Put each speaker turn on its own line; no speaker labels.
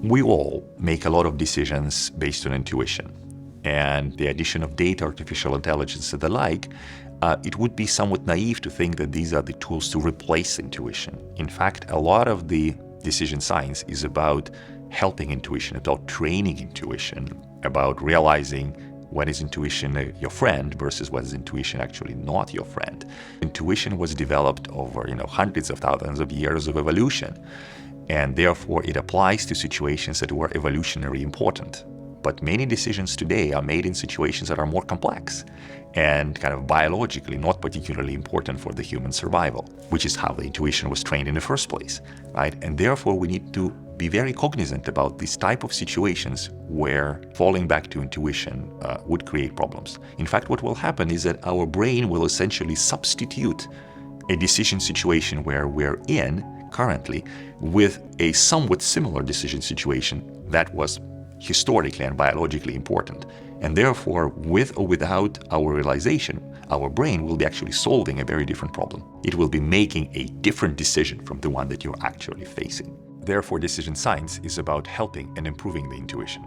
We all make a lot of decisions based on intuition, and the addition of data, artificial intelligence, and the like, it would be somewhat naive to think that these are the tools to replace intuition. In fact, a lot of the decision science is about helping intuition, about training intuition, about realizing when is intuition your friend versus when is intuition actually not your friend. Intuition was developed over hundreds of thousands of years of evolution, and therefore it applies to situations that were evolutionarily important. But many decisions today are made in situations that are more complex and kind of biologically not particularly important for the human survival, which is how the intuition was trained in the first place, right? And therefore we need to be very cognizant about this type of situations where falling back to intuition would create problems. In fact, what will happen is that our brain will essentially substitute a decision situation where we're in currently with a somewhat similar decision situation that was historically and biologically important. And therefore, with or without our realization, our brain will be actually solving a very different problem. It will be making a different decision from the one that you're actually facing. Therefore, decision science is about helping and improving the intuition.